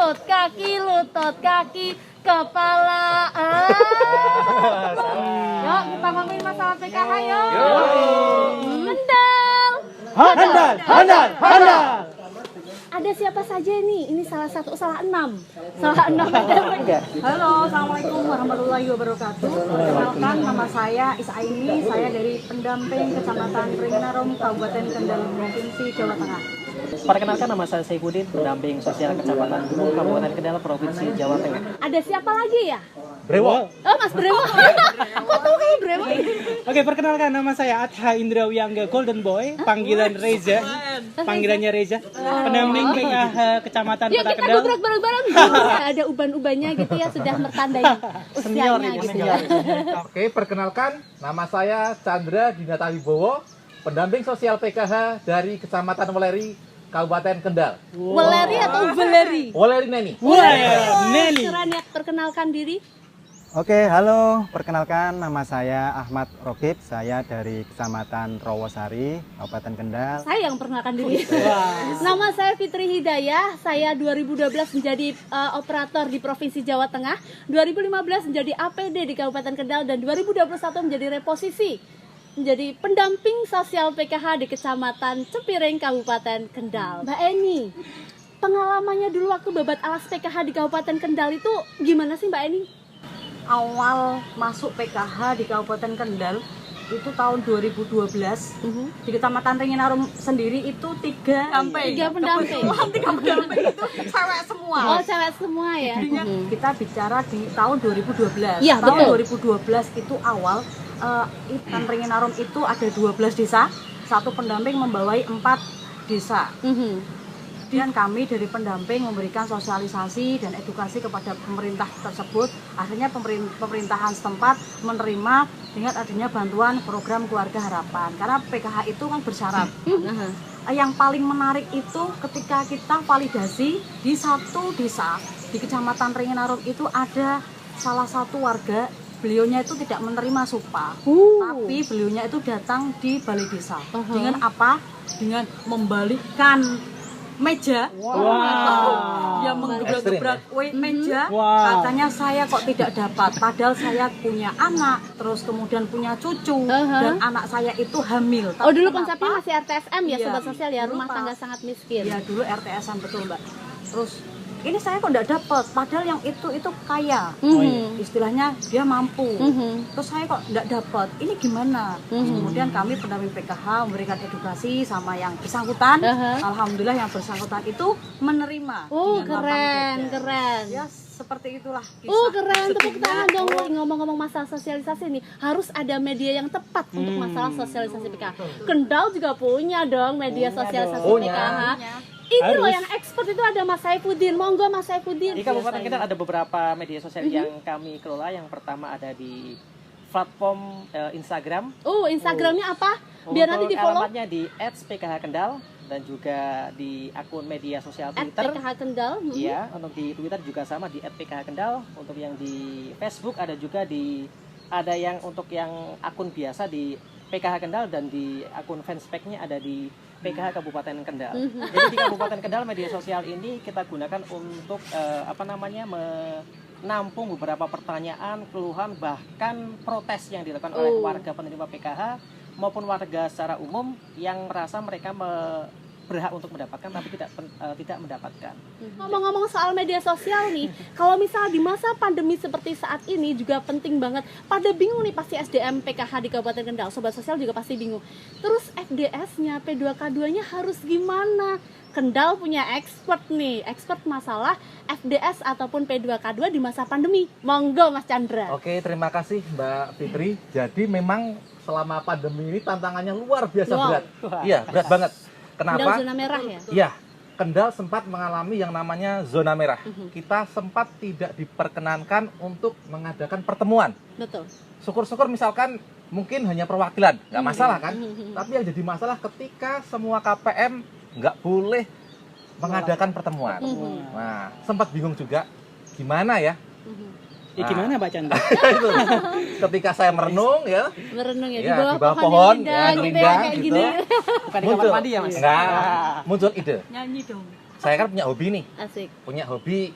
lutut kaki, kepala. Yuk kita ngomongin masalah PKH yuk. Handal. Ada siapa saja nih? Ini salah 6. Salah 6 ada. Halo, assalamualaikum warahmatullahi wabarakatuh. Perkenalkan, nama saya Isaini. Saya dari pendamping Kecamatan Ringinarum, Kabupaten Kendal, Provinsi Jawa Tengah. Perkenalkan, nama saya Saifuddin, pendamping sosial Kecamatan Gunung, Kabupaten Kendal, Provinsi Jawa Tengah. Ada siapa lagi ya? Brewo. Oh, Mas Brewo. Kok tahu kamu Brewo? Oke, perkenalkan, nama saya Adha Indra Wiyangga Golden Boy, panggilan Reza. Panggilannya Reza. Pendamping PKH Kecamatan Yuk Kota kita Kendal. gebrak bareng-bareng. Ada uban-ubannya gitu ya, sudah bertandai usianya gitu ya. Oke, perkenalkan, nama saya Chandra Dinata Wibowo, pendamping sosial PKH dari Kecamatan Weleri, Kabupaten Kendal. Weleri atau Weleri? Weleri Neni. Wah, Nelly. Keren ya, perkenalkan diri. Oke, halo. Perkenalkan, nama saya Ahmad Rokib. Saya dari Kecamatan Rawasari, Kabupaten Kendal. Saya yang perkenalkan diri. Nama saya Fitri Hidayah. Saya 2012 menjadi operator di Provinsi Jawa Tengah, 2015 menjadi APD di Kabupaten Kendal, dan 2021 menjadi reposisi menjadi pendamping sosial PKH di Kecamatan Cepiring, Kabupaten Kendal. Mbak Eni, pengalamannya dulu waktu babat alas PKH di Kabupaten Kendal itu gimana sih Mbak Eni? Awal masuk PKH di Kabupaten Kendal itu tahun 2012. Di Kecamatan Ringinarum sendiri itu tiga pendamping. tiga pendamping itu cewek semua. Oh, cewek semua ya. Jadinya kita bicara di tahun 2012. Iya, Tahun betul. 2012 itu awal Kecamatan Ringinarum itu ada 12 desa, satu pendamping membawai 4 desa. Dan kami dari pendamping memberikan sosialisasi dan edukasi kepada pemerintah tersebut. Akhirnya pemerintahan setempat menerima dengan adanya bantuan program Keluarga Harapan. Karena PKH itu kan bersyarat. Yang paling menarik itu ketika kita validasi di satu desa di Kecamatan Ringinarum itu ada salah satu warga, beliaunya itu tidak menerima SUPA, tapi beliaunya itu datang di balai desa. Dengan apa? Dengan membalikkan meja, dia menggebrak-gebrak meja, katanya saya kok tidak dapat, padahal saya punya anak, terus kemudian punya cucu, dan anak saya itu hamil. Oh, dulu Kenapa? konsepnya masih RTSM ya, Iya, sobat sosial ya, dulu rumah tangga sangat miskin. Ya dulu RTSan, betul Mbak. Terus ini saya kok tidak dapat, padahal yang itu kaya, istilahnya dia mampu. Terus saya kok tidak dapat, ini gimana? Terus kemudian kami pendamping PKH memberikan edukasi sama yang bersangkutan. Alhamdulillah yang bersangkutan itu menerima. Oh, dengan lapang dada. keren. Ya seperti itulah kisah. Oh, keren, tepuk sedihnya. tangan dong. Ngomong-ngomong masalah sosialisasi nih, harus ada media yang tepat untuk masalah sosialisasi PKH. Kendal juga punya dong media sosialisasi PKH. Ini loh yang expert itu ada Mas Saifuddin. Monggo Mas Saifuddin. Di Kabupaten Kendal ada beberapa media sosial yang kami kelola. Yang pertama ada di platform Instagram. Oh, Instagramnya apa? Biar nanti Untuk di follow. alamatnya di @pkhkendal dan juga di akun media sosial Twitter. PKH Kendal. Iya, untuk di Twitter juga sama di @pkhkendal. Untuk yang di Facebook ada juga ada yang untuk yang akun biasa di PKH Kendal, dan di akun fanspage-nya ada di PKH Kabupaten Kendal. Jadi di Kabupaten Kendal media sosial ini kita gunakan untuk menampung beberapa pertanyaan, keluhan, bahkan protes yang dilakukan oleh warga penerima PKH maupun warga secara umum yang merasa mereka berhak untuk mendapatkan tapi tidak mendapatkan. Ngomong-ngomong soal media sosial nih, kalau misalnya di masa pandemi seperti saat ini juga penting banget. Pada bingung nih pasti SDM PKH di Kabupaten Kendal, sobat sosial juga pasti bingung. Terus FDS-nya, P2K2-nya harus gimana? Kendal punya expert nih, expert masalah FDS ataupun P2K2 di masa pandemi. Monggo Mas Chandra. Oke, terima kasih Mbak Fitri. Jadi memang selama pandemi ini tantangannya luar biasa berat. Iya, berat banget. Kenapa? Kendal zona merah ya? Iya, Kendal sempat mengalami yang namanya zona merah. Kita sempat tidak diperkenankan untuk mengadakan pertemuan. Betul. Syukur-syukur misalkan mungkin hanya perwakilan, nggak masalah kan? Tapi yang jadi masalah ketika semua KPM nggak boleh mengadakan pertemuan. Nah, sempat bingung juga gimana ya? Gimana Mbak Chandra? Itu. Ketika saya merenung ya, Merenung ya, ya, di bawah pohon yang rindang, gitu ya, kayak gitu. gini. Bukan di kamar mandi ya Mas? Enggak, muncul ide. Nyanyi dong. saya kan punya hobi nih, Asik. punya hobi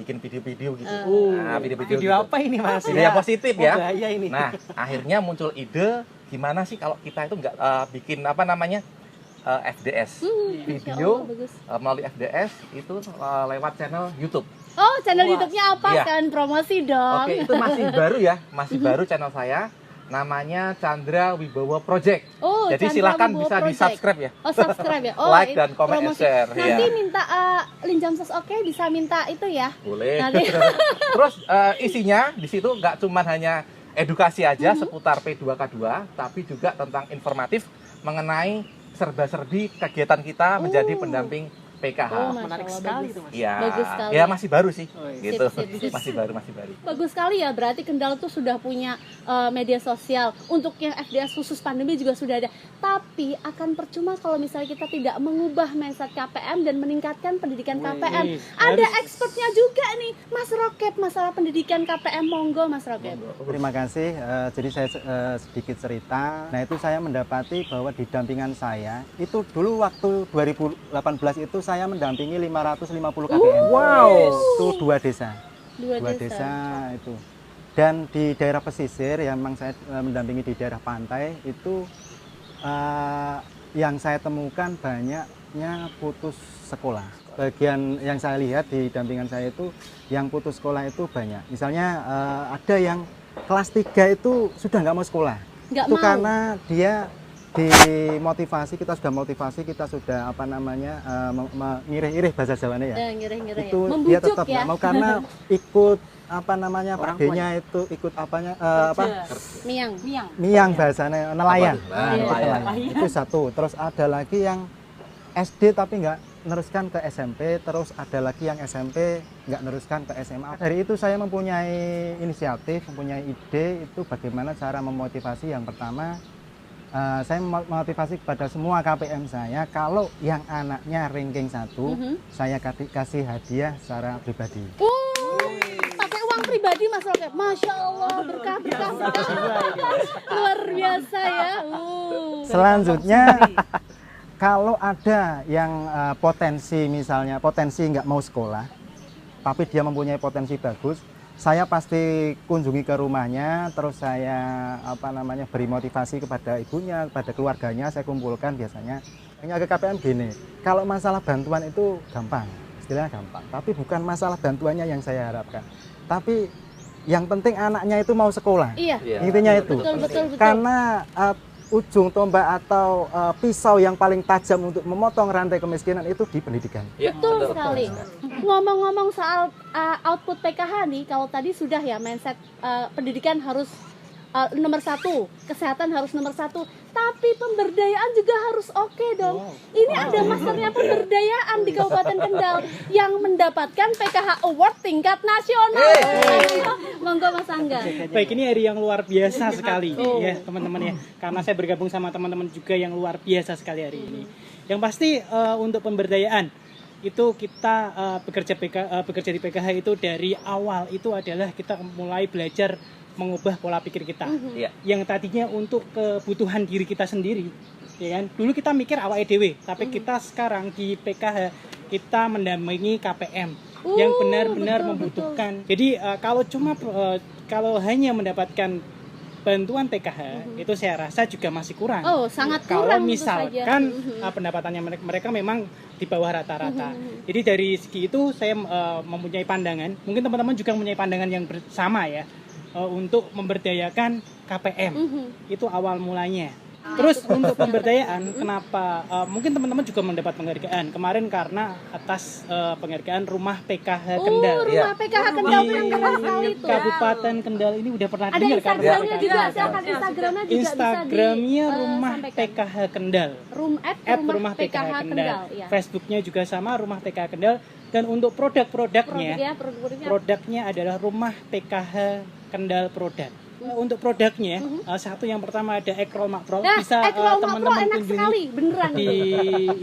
bikin video-video gitu. Video-video Video gitu. apa ini Mas? Video yang positif ya. Bahaya ini. Nah, akhirnya muncul ide gimana sih kalau kita itu nggak bikin apa namanya FDS Masya video Allah, bagus. melalui FDS itu lewat channel YouTube. Oh, channel YouTube-nya apa? Iya. Sekalian promosi dong. Oke, itu masih baru ya, masih baru channel saya. Namanya Chandra Wibowo Project. Oh, Jadi Chandra silakan Wibowo bisa Project. di-subscribe ya. Oh, subscribe ya. Oh, Like itu dan komen, promosi. share, Nanti ya. minta Linjam Sos Oke bisa minta itu ya. Boleh. Nanti. Terus isinya di situ nggak cuma hanya edukasi aja seputar P2K2, tapi juga tentang informatif mengenai serba-serbi kegiatan kita menjadi pendamping PKH. Oh, Masya Menarik Allah, sekali bagus. itu Mas. Iya, Bagus sekali. ya masih baru sih, Oh, iya. gitu. Sip, sip, sip. Masih baru. Bagus sekali ya, berarti Kendal tuh sudah punya media sosial. Untuk yang FDS khusus pandemi juga sudah ada. Tapi akan percuma kalau misalnya kita tidak mengubah mindset KPM dan meningkatkan pendidikan KPM. Ada expertnya juga nih, Mas Rokep, masalah pendidikan KPM. Monggo Mas Rokep. Terima kasih. Jadi saya sedikit cerita. Nah, itu saya mendapati bahwa di dampingan saya itu dulu waktu 2018 itu saya mendampingi 550 KPM. Wow. Itu dua desa. Dua Dua desa itu. Dan di daerah pesisir yang memang saya mendampingi di daerah pantai itu yang saya temukan banyaknya putus sekolah. Bagian yang saya lihat di dampingan saya itu yang putus sekolah itu banyak. Misalnya ada yang kelas 3 itu sudah nggak mau sekolah. Nggak Itu mau. karena dia dimotivasi, kita sudah motivasi, kita sudah apa namanya ngirih-ngirih bahasa Jawanya ya. Ngireh-ngireh ya. Itu dia Membujuk tetap ya. nggak mau karena ikut apa namanya Pak D-nya itu ikut apanya apa Miang. miang bahasanya nelayan. Nah, Iya. nelayan. Itu satu. Terus ada lagi yang SD tapi nggak neruskan ke SMP, terus ada lagi yang SMP nggak neruskan ke SMA. Dari itu saya mempunyai inisiatif, mempunyai ide itu bagaimana cara memotivasi. Yang pertama saya memotivasi kepada semua KPM saya, kalau yang anaknya ranking 1 saya kasih hadiah secara pribadi. Pakai uang pribadi Mas Rokep. Masya Allah, berkah. Luar biasa ya. Selanjutnya kalau ada yang potensi nggak mau sekolah, tapi dia mempunyai potensi bagus, saya pasti kunjungi ke rumahnya, terus saya beri motivasi kepada ibunya, kepada keluarganya, saya kumpulkan biasanya. Yang ke KPM gini, kalau masalah bantuan itu gampang, istilahnya gampang, tapi bukan masalah bantuannya yang saya harapkan, tapi yang penting anaknya itu mau sekolah. Iya. Intinya itu. Betul. Karena ujung tombak atau pisau yang paling tajam untuk memotong rantai kemiskinan itu di pendidikan. Betul sekali. Ngomong-ngomong soal output PKH nih, kalau tadi sudah ya mindset pendidikan harus nomor 1, kesehatan harus nomor 1, tapi pemberdayaan juga harus oke dong. Ini ada masternya pemberdayaan di Kabupaten Kendal yang mendapatkan PKH Award tingkat nasional. Monggo Mas Angga. Baik, ini hari yang luar biasa sekali ya teman-teman ya. Karena saya bergabung sama teman-teman juga yang luar biasa sekali hari ini. Yang pasti untuk pemberdayaan itu kita bekerja di PKH itu dari awal itu adalah kita mulai belajar mengubah pola pikir kita. Yang tadinya untuk kebutuhan diri kita sendiri, ya kan? Dulu kita mikir awake dhewe, tapi kita sekarang di PKH kita mendampingi KPM yang benar-benar membutuhkan. Jadi kalau hanya mendapatkan bantuan PKH itu saya rasa juga masih kurang. Oh, sangat Kalau kurang. misalkan pendapatannya mereka memang di bawah rata-rata. Jadi dari segi itu saya mempunyai pandangan, mungkin teman-teman juga mempunyai pandangan yang bersama ya, untuk memberdayakan KPM. Itu awal mulanya. Terus untuk pemberdayaan, kenapa? Mungkin teman-teman juga mendapat penghargaan kemarin karena atas penghargaan Rumah PKH Kendal. Rumah PKH Kendal yang keren sekali Di itu. Kabupaten Kendal ini udah pernah Ada dengar kan? Instagramnya juga, silakan Instagramnya juga Instagramnya bisa Rumah disampaikan. PKH Kendal. Rumah PKH Kendal. Ya. Facebooknya juga sama Rumah PKH Kendal. Dan untuk produknya produknya adalah Rumah PKH Kendal Produk. Untuk produknya, satu yang pertama ada Ekrol Makrol, bisa teman-teman kunjungi beneran. di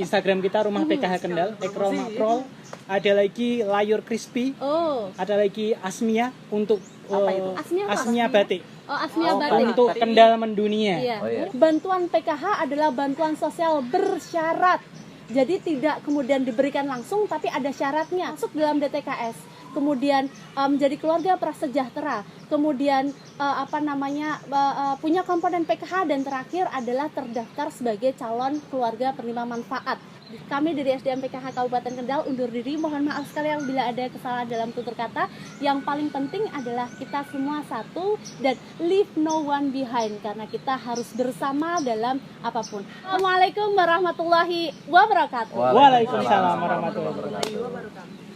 Instagram kita Rumah PKH Kendal, Ekrol Makrol. Ada lagi Layur Crispy, ada lagi Asmia untuk Asmia batik. Asmia batik. Untuk Kendal mendunia. Iya. Bantuan PKH adalah bantuan sosial bersyarat. Jadi tidak kemudian diberikan langsung, tapi ada syaratnya. Masuk dalam DTKS, kemudian menjadi keluarga prasejahtera, kemudian punya komponen PKH, dan terakhir adalah terdaftar sebagai calon keluarga penerima manfaat. Kami dari SDM PKH Kabupaten Kendal undur diri. Mohon maaf sekali bila ada kesalahan dalam tutur kata. Yang paling penting adalah kita semua satu dan leave no one behind, karena kita harus bersama dalam apapun. Assalamualaikum warahmatullahi wabarakatuh. Waalaikumsalam warahmatullahi wabarakatuh.